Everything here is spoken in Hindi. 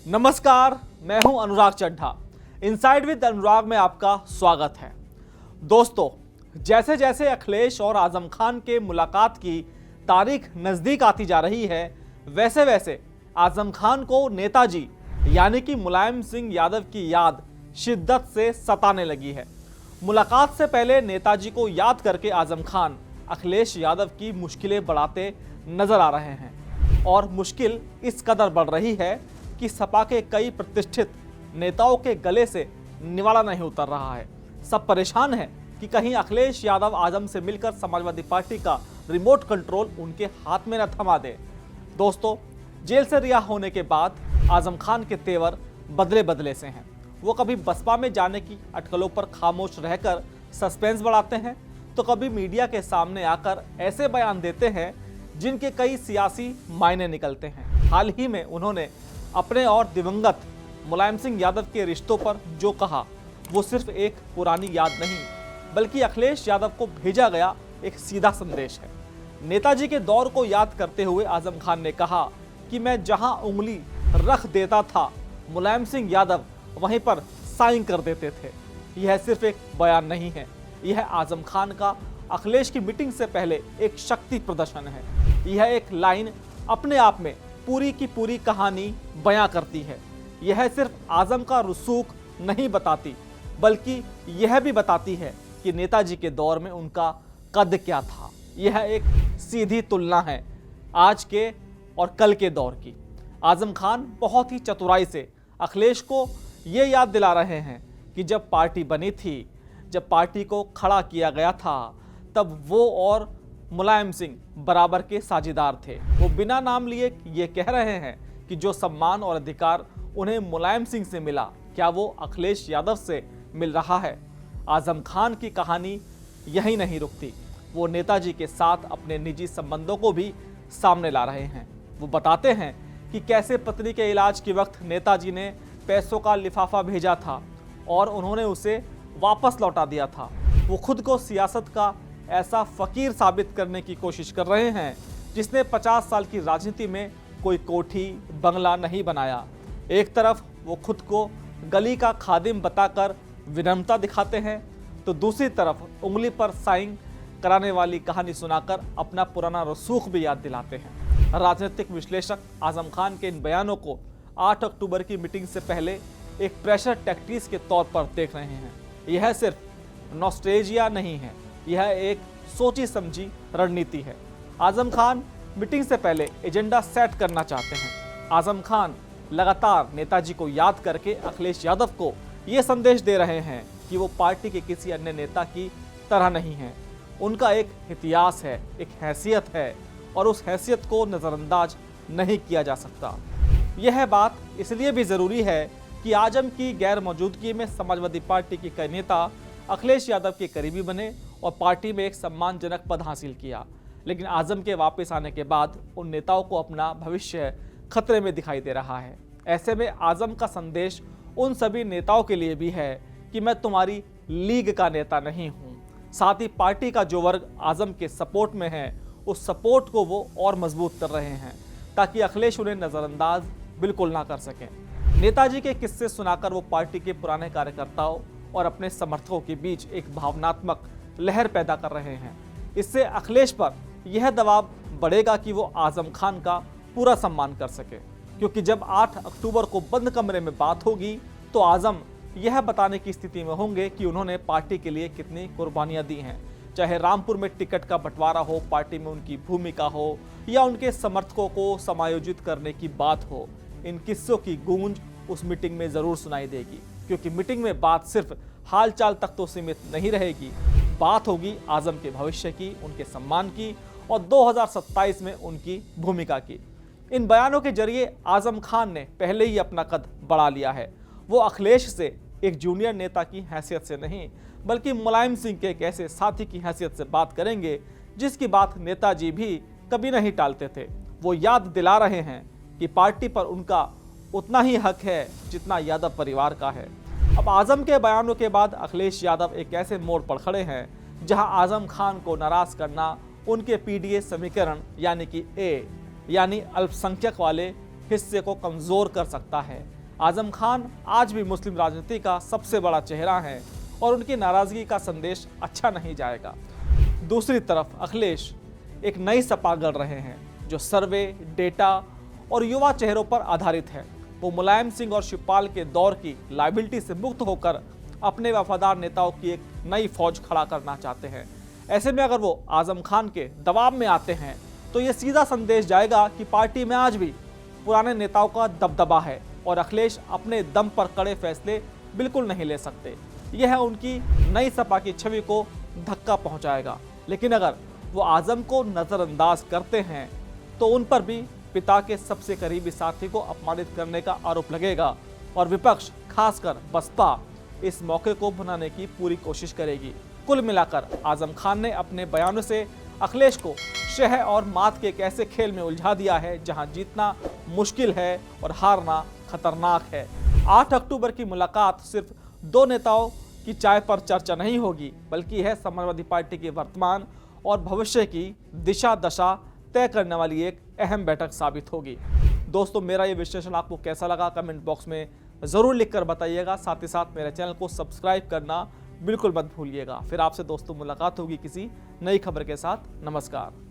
नमस्कार, मैं हूं अनुराग चड्ढा। इनसाइड विद अनुराग में आपका स्वागत है। दोस्तों, जैसे जैसे अखिलेश और आजम खान के मुलाकात की तारीख नज़दीक आती जा रही है, वैसे वैसे आजम खान को नेताजी यानी कि मुलायम सिंह यादव की याद शिद्दत से सताने लगी है। मुलाकात से पहले नेताजी को याद करके आजम खान अखिलेश यादव की मुश्किलें बढ़ाते नजर आ रहे हैं और मुश्किल इस कदर बढ़ रही है कि सपा के कई प्रतिष्ठित नेताओं के गले से निवाला नहीं उतर रहा है। सब परेशान हैं कि कहीं अखिलेश यादव आजम से मिलकर समाजवादी पार्टी का रिमोट कंट्रोल उनके हाथ में न थमा दे। दोस्तों, जेल से रिहा होने के बाद आजम खान के तेवर बदले बदले से हैं। वो कभी बसपा में जाने की अटकलों पर खामोश रहकर सस्पेंस बढ़ाते हैं, तो कभी मीडिया के सामने आकर ऐसे बयान देते हैं जिनके कई सियासी मायने निकलते हैं। हाल ही में उन्होंने अपने और दिवंगत मुलायम सिंह यादव के रिश्तों पर जो कहा, वो सिर्फ एक पुरानी याद नहीं बल्कि अखिलेश यादव को भेजा गया एक सीधा संदेश है। नेताजी के दौर को याद करते हुए आजम खान ने कहा कि मैं जहां उंगली रख देता था, मुलायम सिंह यादव वहीं पर साइन कर देते थे। यह सिर्फ एक बयान नहीं है, यह आजम खान का अखिलेश की मीटिंग से पहले एक शक्ति प्रदर्शन है। यह एक लाइन अपने आप में पूरी की पूरी कहानी बयां करती है। यह सिर्फ आजम का रसूख नहीं बताती, बल्कि यह भी बताती है कि नेताजी के दौर में उनका कद क्या था। यह एक सीधी तुलना है आज के और कल के दौर की। आजम खान बहुत ही चतुराई से अखिलेश को ये याद दिला रहे हैं कि जब पार्टी बनी थी, जब पार्टी को खड़ा किया गया था, तब वो और मुलायम सिंह बराबर के साझेदार थे। वो बिना नाम लिए ये कह रहे हैं कि जो सम्मान और अधिकार उन्हें मुलायम सिंह से मिला, क्या वो अखिलेश यादव से मिल रहा है? आजम खान की कहानी यही नहीं रुकती। वो नेताजी के साथ अपने निजी संबंधों को भी सामने ला रहे हैं। वो बताते हैं कि कैसे पत्नी के इलाज के वक्त नेताजी ने पैसों का लिफाफा भेजा था और उन्होंने उसे वापस लौटा दिया था। वो खुद को सियासत का ऐसा फकीर साबित करने की कोशिश कर रहे हैं जिसने 50 साल की राजनीति में कोई कोठी बंगला नहीं बनाया। एक तरफ वो खुद को गली का खादिम बताकर विनम्रता दिखाते हैं, तो दूसरी तरफ उंगली पर साइन कराने वाली कहानी सुनाकर अपना पुराना रसूख भी याद दिलाते हैं। राजनीतिक विश्लेषक आजम खान के इन बयानों को 8 अक्टूबर की मीटिंग से पहले एक प्रेशर टैक्टिक्स के तौर पर देख रहे हैं। यह सिर्फ नॉस्टैल्जिया नहीं है, यह एक सोची समझी रणनीति है। आजम खान मीटिंग से पहले एजेंडा सेट करना चाहते हैं। आजम खान लगातार नेताजी को याद करके अखिलेश यादव को यह संदेश दे रहे हैं कि वो पार्टी के किसी अन्य नेता की तरह नहीं है। उनका एक इतिहास है, एक हैसियत है और उस हैसियत को नज़रअंदाज नहीं किया जा सकता। यह बात इसलिए भी ज़रूरी है कि आजम की गैर मौजूदगी में समाजवादी पार्टी के कई नेता अखिलेश यादव के करीबी बने और पार्टी में एक सम्मानजनक पद हासिल किया। लेकिन आजम के वापस आने के बाद उन नेताओं को अपना भविष्य खतरे में दिखाई दे रहा है। ऐसे में आजम का संदेश उन सभी नेताओं के लिए भी है कि मैं तुम्हारी लीग का नेता नहीं हूँ। साथ ही पार्टी का जो वर्ग आजम के सपोर्ट में है, उस सपोर्ट को वो और मजबूत कर रहे हैं ताकि अखिलेश उन्हें नज़रअंदाज बिल्कुल ना कर सकें। नेताजी के किस्से सुनाकर वो पार्टी के पुराने कार्यकर्ताओं और अपने समर्थकों के बीच एक भावनात्मक लहर पैदा कर रहे हैं। इससे अखिलेश पर यह दबाव बढ़ेगा कि वो आजम खान का पूरा सम्मान कर सके, क्योंकि जब 8 अक्टूबर को बंद कमरे में बात होगी तो आजम यह बताने की स्थिति में होंगे कि उन्होंने पार्टी के लिए कितनी कुर्बानियां दी हैं। चाहे रामपुर में टिकट का बंटवारा हो, पार्टी में उनकी भूमिका हो या उनके समर्थकों को समायोजित करने की बात हो, इन किस्सों की गूंज उस मीटिंग में जरूर सुनाई देगी। क्योंकि मीटिंग में बात सिर्फ हालचाल तक तो सीमित नहीं रहेगी, बात होगी आजम के भविष्य की, उनके सम्मान की और 2027 में उनकी भूमिका की। इन बयानों के जरिए आजम खान ने पहले ही अपना कद बढ़ा लिया है। वो अखिलेश से एक जूनियर नेता की हैसियत से नहीं, बल्कि मुलायम सिंह के एक ऐसे साथी की हैसियत से बात करेंगे जिसकी बात नेताजी भी कभी नहीं टालते थे। वो याद दिला रहे हैं कि पार्टी पर उनका उतना ही हक है जितना यादव परिवार का है। अब आजम के बयानों के बाद अखिलेश यादव एक ऐसे मोड़ पर खड़े हैं जहां आजम खान को नाराज करना उनके पीडीए समीकरण यानी कि ए यानी अल्पसंख्यक वाले हिस्से को कमजोर कर सकता है। आजम खान आज भी मुस्लिम राजनीति का सबसे बड़ा चेहरा है और उनकी नाराजगी का संदेश अच्छा नहीं जाएगा। दूसरी तरफ अखिलेश एक नई सपा गढ़ रहे हैं जो सर्वे, डेटा और युवा चेहरों पर आधारित है। वो मुलायम सिंह और शिवपाल के दौर की लायबिलिटी से मुक्त होकर अपने वफादार नेताओं की एक नई फौज खड़ा करना चाहते हैं। ऐसे में अगर वो आजम खान के दबाव में आते हैं तो ये सीधा संदेश जाएगा कि पार्टी में आज भी पुराने नेताओं का दबदबा है और अखिलेश अपने दम पर कड़े फैसले बिल्कुल नहीं ले सकते। यह है उनकी नई सपा की छवि को धक्का पहुंचाएगा। लेकिन अगर वो आजम को नजरअंदाज करते हैं तो उन पर भी पिता के सबसे करीबी साथी को अपमानित करने का आरोप लगेगा और विपक्ष खासकर बसपा इस मौके को भुनाने की पूरी कोशिश करेगी। कुल मिलाकर आजम खान ने अपने बयानों से अखिलेश को शह और मात के एक ऐसे खेल में उलझा दिया है जहां जीतना मुश्किल है और हारना खतरनाक है। 8 अक्टूबर की मुलाकात सिर्फ दो नेताओं की चाय पर चर्चा नहीं होगी, बल्कि यह समाजवादी पार्टी की वर्तमान और भविष्य की दिशा दशा तय करने वाली एक अहम बैठक साबित होगी। दोस्तों, मेरा ये विश्लेषण आपको कैसा लगा कमेंट बॉक्स में ज़रूर लिखकर बताइएगा। साथ ही साथ मेरे चैनल को सब्सक्राइब करना बिल्कुल मत भूलिएगा। फिर आपसे दोस्तों मुलाकात होगी किसी नई खबर के साथ। नमस्कार।